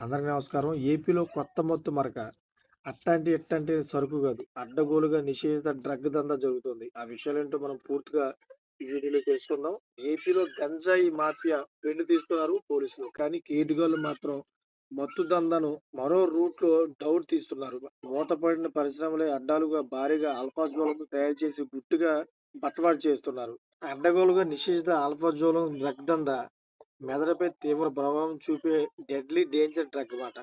అందరికీ నమస్కారం. ఏపీలో కొత్త మత్తు మరక. అట్టాంటి, ఇట్టాంటి సరుకు కాదు. అడ్డగోలుగా నిషేధిత డ్రగ్ దందా జరుగుతుంది. ఆ విషయాలేంటో మనం పూర్తిగా ఈ వీడియోలో తెలుసుకుందాం. ఏపీలో గంజాయి మాఫియా పెండు తీస్తున్నారు పోలీసులు. కానీ కేటుగాళ్ళు మాత్రం మత్తు దందాను మరో రూట్‌లో డౌట్ తీస్తున్నారు. మూతపడిన పరిశ్రమలే అడ్డాలుగా భారీగా ఆల్ఫాజోలను తయారు చేసి గుట్టుగా బట్టబయలు చేస్తున్నారు. అడ్డగోలుగా నిషేధిత ఆల్ఫాజోలం డ్రగ్ దందా మెదడుపై తీవ్ర ప్రభావం చూపే డెడ్లీ డేంజర్ డ్రగ్ మాట.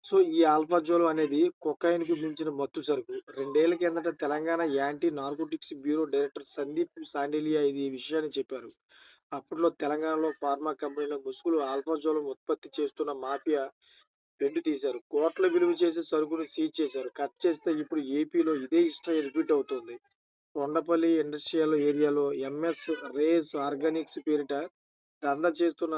సో, ఈ ఆల్ఫాజోలం అనేది కొకైన్‌కి మించిన మత్తు సరుకు. 2 ఏళ్ల కిందట Telangana anti narcotics bureau director Sandeep Sandilya ఈ విషయాన్ని చెప్పారు. అప్పట్లో తెలంగాణలో ఫార్మా కంపెనీల ముసుగులో ఆల్ఫాజోలం ఉత్పత్తి చేస్తున్న మాఫియా బెండు తీశారు. కోట్ల విలువ చేసే సరుకును సీజ్ చేశారు. కట్ చేస్తే ఇప్పుడు ఏపీలో ఇదే హిస్టరీ రిపీట్ అవుతుంది. కొండపల్లి ఇండస్ట్రియల్ ఏరియాలో ఎంఎస్ రేస్ ఆర్గానిక్స్ పేరిట దందా చేస్తున్న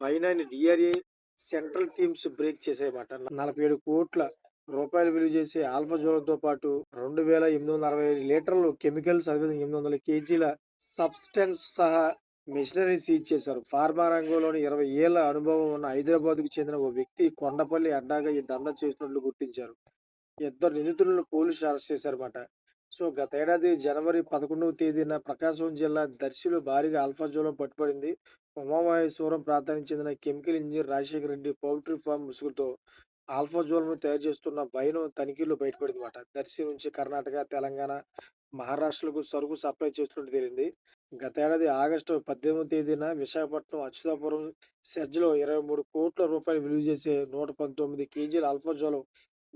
బైనాని డిఆర్ఏ సెంట్రల్ టీమ్స్ బ్రేక్ చేశాయన్నమాట. 47 కోట్ల రూపాయలు విలువ చేసే ఆల్ఫాజోలంతో పాటు 2865 లీటర్లు కెమికల్స్, 800 కేజీల సబ్స్టెన్స్ సహా మెషినరీ సీజ్ చేశారు. ఫార్మా రంగంలోని 20 ఏళ్ల అనుభవం ఉన్న హైదరాబాద్‌కు చెందిన ఓ వ్యక్తి కొండపల్లి అడ్డాగా ఈ దందా చేస్తున్నట్లు గుర్తించారు. ఇద్దరు నిందితులను పోలీసులు అరెస్ట్ చేశారన్నమాట. సో, గతేడాది జనవరి 11వ తేదీన ప్రకాశం జిల్లా దర్శిలో భారీగా ఆల్ఫాజోలం పట్టుబడింది. ఉమామహేశ్వరం ప్రాంతానికి చెందిన chemical engineer Rajasekhar Reddy poultry farm ముసుగుతో ఆల్ఫాజోలంను తయారు చేస్తున్న వైనం తనిఖీల్లో బయటపడిందన్నమాట. దర్శి నుంచి కర్ణాటక, తెలంగాణ, మహారాష్ట్రలకు సరుకు సప్లై చేస్తున్నట్టు తేలింది. గతేడాది ఆగస్టు 18వ తేదీన విశాఖపట్నం అచ్యుతాపురం సెజ్‌లో 23 కోట్ల రూపాయలు విలువ చేసే 119 కేజీల ఆల్ఫాజోలం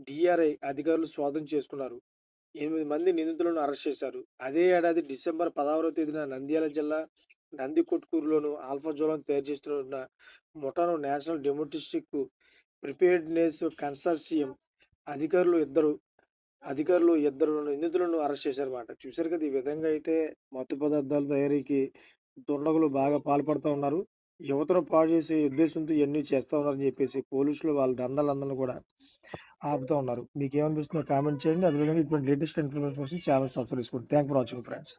డీఆర్ఐ అధికారులు స్వాధీనం చేసుకున్నారు. 8 మంది నిందితులను అరెస్ట్ చేశారు. అదే ఏడాది డిసెంబర్ 16వ తేదీన నంద్యాల జిల్లా నందికొట్కూరులోను ఆల్ఫాజోలం తయారు చేస్తున్న ముఠాను నేషనల్ డొమెస్టిక్ ప్రిపేర్డ్‌నెస్ కన్సార్టియం అధికారులు ఇద్దరు ఇద్దరు నిందితులను అరెస్ట్ చేశారన్నమాట. చూసారు కదా! ఈ విధంగా అయితే మత్తు పదార్థాల తయారీకి దుండగులు బాగా పాల్పడుతూ ఉన్నారు. యువతను పాడు చేసే ఉద్దేశంతో ఇయన్నీ చేస్తా ఉన్నారని చెప్పేసి పోలీసులు వాళ్ళ దందాలందరిని కూడా ఆపుతా ఉన్నారు. మీకేమనిపిస్తుందో కామెంట్ చేయండి. అదేవిధంగా ఇటువంటి లేటెస్ట్ ఇన్ఫర్మేషన్ కోసం ఛానెల్ సబ్స్క్రైబ్ చేసుకోండి. Thank for watching friends.